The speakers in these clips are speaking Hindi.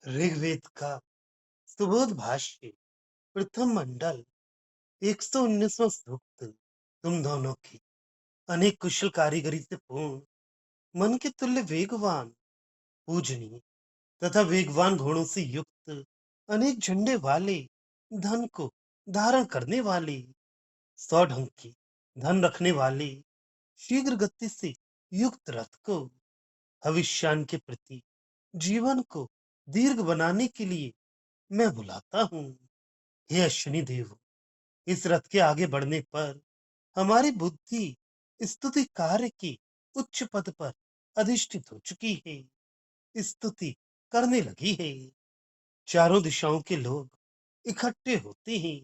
ऋग्वेद का सुबोध भाष्य प्रथम मंडल 119वां सूक्त। तुम दोनों की अनेक कुशल कारीगरी से पूर्ण मन के तुल्य वेगवान, पूजनीय तथा वेगवान घोड़ों से युक्त, अनेक झंडे वाले, धन को धारण करने वाले, 100 ढंग की धन रखने वाले, शीघ्र गति से युक्त रथ को भविष्यान के प्रति जीवन को दीर्घ बनाने के लिए मैं बुलाता हूँ। हे अश्विनी देव, इस रथ के आगे बढ़ने पर हमारी बुद्धि स्तुति कार्य की उच्च पद पर अधिष्ठित हो चुकी है, स्तुति करने लगी है। चारों दिशाओं के लोग इकट्ठे होते हैं।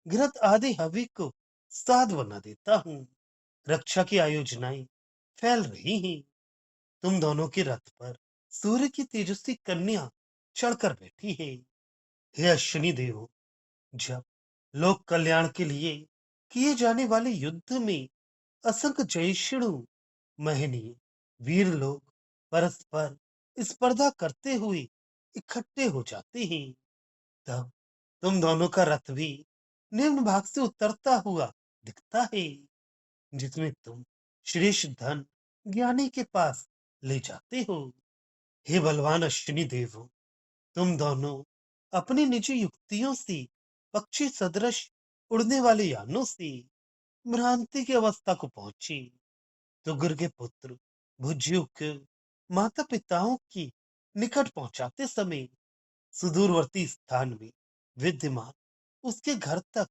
घृत आदि हवि को साध बना देता हूँ। रक्षा की आयोजनाएं फैल रही हैं। तुम दोनों के रथ पर सूर्य की तेजस्वी कन्या चढ़कर बैठी है। हे अश्विनी देव, जब लोक कल्याण के लिए किए जाने वाले युद्ध में असंख्य जयशिणु महनीय वीर लोग परस्पर स्पर्धा करते हुए इकट्ठे हो जाते हैं, तब तुम दोनों का रथ भी निम्न भाग से उतरता हुआ दिखता है, जिसमें तुम श्रेष्ठ धन ज्ञानी के पास ले जाते हो। हे बलवान अश्विनी देवो, तुम दोनों अपनी निजी युक्तियों से पक्षी सदृश उड़ने वाले यानों से भ्रांति की अवस्था को पहुंची। सुगर के पुत्र भुज्यु के माता पिताओं की निकट पहुंचाते समय सुदूरवर्ती स्थान में विद्यमान उसके घर तक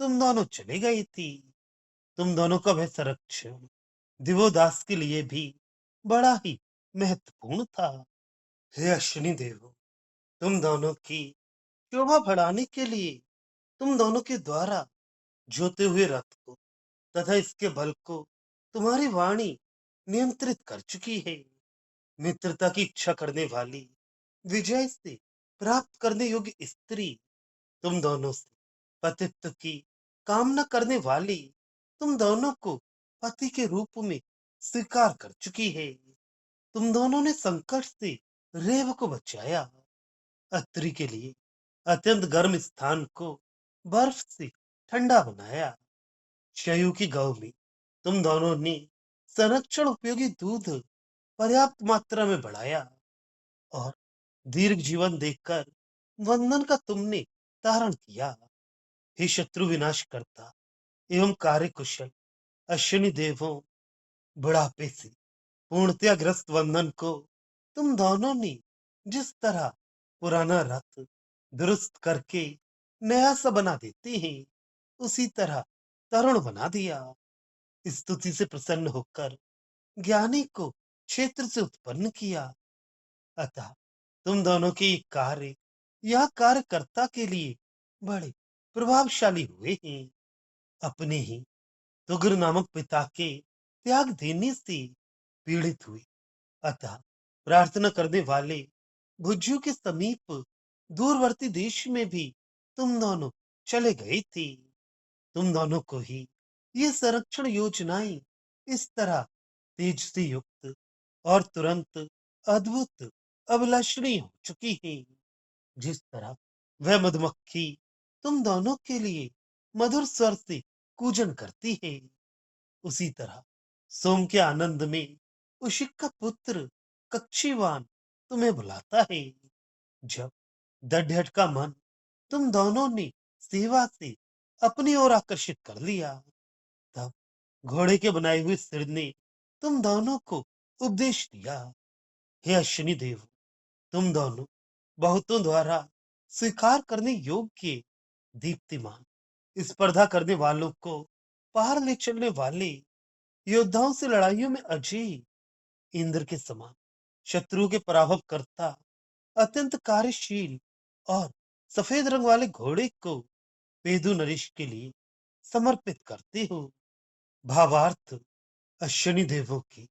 तुम दोनों चले गए थी। तुम दोनों का वह संरक्षण दिवोदास के लिए भी बड़ा ही महत्वपूर्ण था। हे अश्विनी देव, तुम दोनों की शोभा बढ़ाने के लिए तुम दोनों के द्वारा जोते हुए रथ को तथा इसके बल को तुम्हारी वाणी नियंत्रित कर चुकी है। मित्रता की इच्छा करने वाली, विजय से प्राप्त करने योग्य स्त्री तुम दोनों से पतित्व की कामना करने वाली तुम दोनों को पति के रूप में स्वीकार कर चुकी है। तुम दोनों ने संकट से रेव को बचाया। अत्रि के लिए अत्यंत गर्म स्थान को बर्फ से ठंडा बनाया। शयू की गौ में तुम दोनों ने संरक्षण उपयोगी दूध पर्याप्त मात्रा में बढ़ाया और दीर्घ जीवन देखकर वंदन का तुमने धारण किया। हे शत्रु विनाश करता एवं कार्य कुशल अश्विनी देवों, बुढ़ापे से पूर्णतया ग्रस्त वंदन को तुम दोनों ने जिस तरह पुराना रथ दुरुस्त करके नया सा बना देते हैं, उसी तरह तरुण बना दिया। स्तुति से प्रसन्न होकर ज्ञानी को क्षेत्र से उत्पन्न किया। अतः तुम दोनों के ये कार्य यह कार्यकर्ता के लिए बड़े प्रभावशाली हुए हैं। अपने ही तुगर नामक पिता के त्याग देने से पीड़ित हुए, अतः प्रार्थना करने वाले भुज्यु के समीप दूरवर्ती देश में भी तुम दोनों चले गए थे। तुम दोनों को ही ये संरक्षण योजनाएं इस तरह तेज से युक्त और तुरंत अद्भुत अभिलाषणीय हो चुकी है, जिस तरह वह मधुमक्खी तुम दोनों के लिए मधुर स्वर से कूजन करती है, उसी तरह सोम के आनंद में उशिक का पुत्र कक्षीवान तुम्हें बुलाता है। जब दढ़ियट का मन तुम दोनों ने सेवा से अपनी ओर आकर्षित कर लिया, तब घोड़े के बनाए हुए सिर ने तुम दोनों को उपदेश दिया। हे अश्विनी देव, तुम दोनों बहुतों द्वारा स्वीकार करने योग्य, दीप्तिमान, स्पर्धा करने वालों को पार ले चलने वाले, योद्धाओं से लड़ाइयों में अजय, इंद्र के समान शत्रु के पराभव करता, अत्यंत कार्यशील और सफेद रंग वाले घोड़े को पेदु नरेश के लिए समर्पित करते हो। भावार्थ, अश्विनी देवों की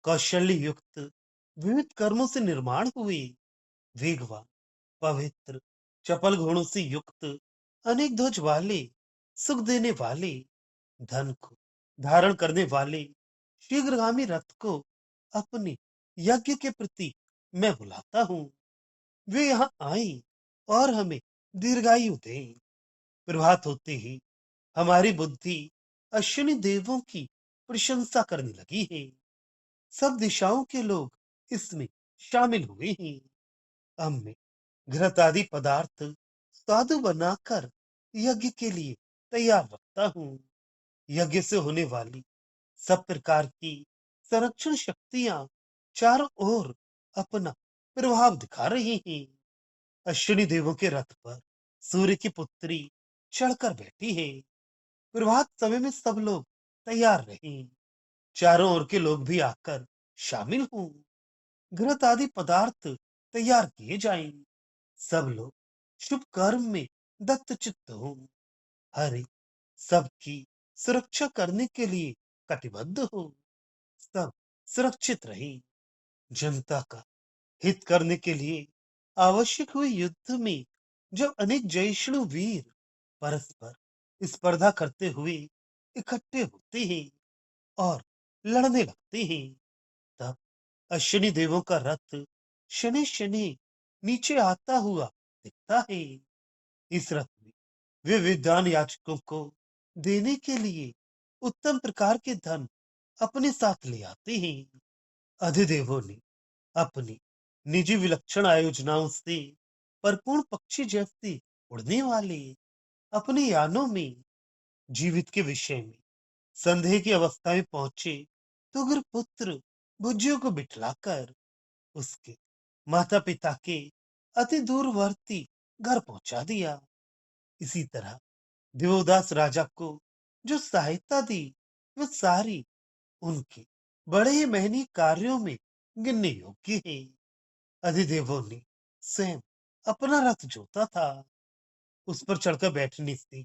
कौशल्य युक्त विविध कर्मों से निर्माण हुए, वेगवान, पवित्र, चपल घोड़ों से युक्त, अनेक ध्वज वाले, सुख देने वाले, धन को धारण करने वाले शीघ्रगामी रथ को अपने यज्ञ के प्रति मैं बुलाता हूँ। वे यहाँ आई और हमें दीर्घायु दें। प्रभात होते ही हमारी बुद्धि अश्विनी देवों की प्रशंसा करने लगी है। सब दिशाओं के लोग इसमें शामिल हुए हैं। अब मैं घृत आदि पदार्थ स्वादु बनाकर यज्ञ के लिए तैयार रखता हूँ। यज्ञ से होने वाली सब प्रकार की संरक्षण शक्तियां चारों ओर अपना प्रभाव दिखा रही हैं। अश्विनी देवों के रथ पर सूर्य की पुत्री चढ़कर बैठी है। प्रभात समय में सब लोग तैयार रहे। चारों ओर के लोग भी आकर शामिल हों। घृत आदि पदार्थ तैयार किए जाएं। सब लोग शुभ कर्म में दत्त चित्त हों। हर एक सबकी सुरक्षा करने के लिए कटिबद्ध हो। सब सुरक्षित रहे। जनता का हित करने के लिए आवश्यक हुए युद्ध में जब अनेक जैष्णु वीर परस्पर स्पर्धा करते हुए इकट्ठे होते हैं और लड़ने लगते हैं, तब अश्विनी देवों का रथ शनि शनि नीचे आता हुआ दिखता है। इस रथ में वे विद्वान याचकों को देने के लिए उत्तम प्रकार के धन अपने साथ ले आते हैं। अधिदेवों ने अपनी निजी विलक्षण आयोजनाओं से परिपूर्ण पक्षी जैसे उड़ने वाले अपने यानों में जीवित के विषय में संदेह की अवस्था में पहुंचे तो अगर पुत्र भुज्जियों को बिठलाकर उसके माता पिता के अति दूरवर्ती घर पहुंचा दिया। इसी तरह देवोदास राजा को जो सहायता दी वह सारी उनके बड़े ही मेहनी कार्यों में गिनने योग्य है। अधिदेवों ने स्वयं अपना रथ जोता था। उस पर चढ़कर बैठने से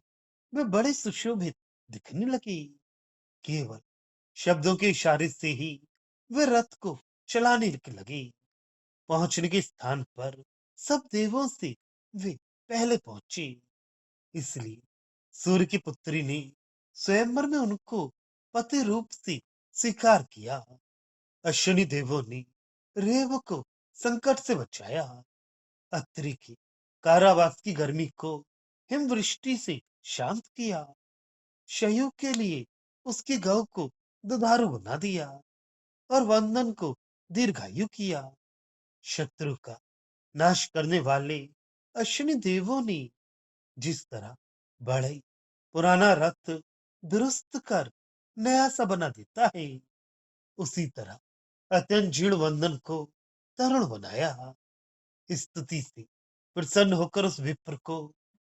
वे बड़े सुशोभित दिखने लगे। केवल शब्दों के इशारे से ही वे रथ को चलाने के लगे। पहुंचने के स्थान पर सब देवों से वे पहले पहुंचे। इसलिए सूर्य की पुत्री ने स्वयंवर में उनको पति रूप से स्वीकार किया। अश्विनी देवों ने रेव को संकट से बचाया। अत्रि की कारावास की गर्मी को हिमवृष्टि से शांत किया। शयु के लिए उसकी गौ को दुधारू बना दिया और वंदन को दीर्घायु किया। शत्रु का नाश करने वाले अश्विनी देवों ने जिस तरह बड़े पुराना रथ दुरुस्त कर नया सा बना देता है, उसी तरह अत्यंत जीर्ण वंदन को तरुण बनाया। स्तुति से प्रसन्न होकर उस विप्र को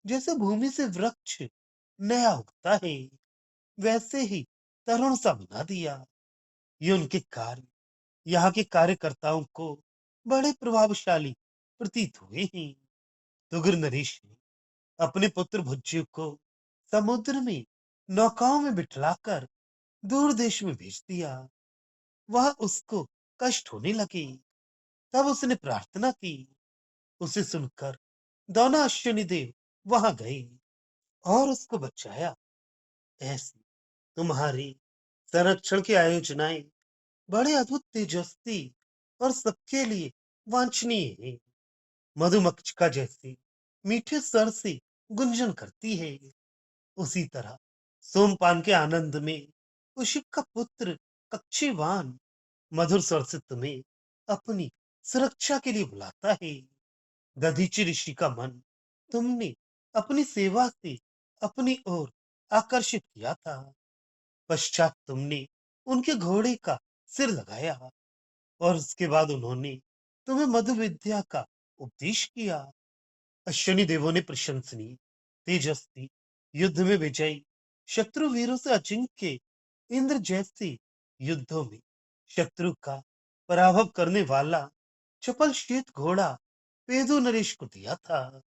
जैसे भूमि से वृक्ष नया उगता है वैसे ही तरुण सा बना दिया। ये उनके कार्य यहाँ के कार्यकर्ताओं को बड़े प्रभावशाली प्रतीत हुए हैं। तुगर नरेश ने अपने पुत्र भुज्यु को समुद्र में नौकाओं में बिठलाकर दूर देश में भेज दिया। वह उसको कष्ट होने लगे। तब उसने प्रार्थना की। उसे सुनकर दोनों अश्विनी देव वहां गए और उसको बचाया। ऐसी तुम्हारी संरक्षण की आयोजनाएं बड़े अद्भुत तेजस्वी और सबके लिए वांछनीय है। मधुमक्षिका जैसी मीठे स्वर से गुंजन करती है। उसी तरह सोमपान के आनंद में उशिक का पुत्र कक्षीवान मधुर स्वर से तुम्हें अपनी सुरक्षा के लिए बुलाता है। दधीचि ऋषि का मन तुमने अपनी सेवा से अपनी ओर आकर्षित किया था। पश्चात तुमने उनके घोड़े का सिर लगाया और उसके बाद उन्होंने तुम्हें मधु विद्या का उपदेश किया। अश्विनी देवों ने प्रशंसनीय तेजस्वी युद्ध में विजयी शत्रु वीरों से अजिंक्य इंद्र जैसे युद्धों में शत्रु का पराभव करने वाला चपल श्वेत घोड़ा पेदो नरेश को दिया था।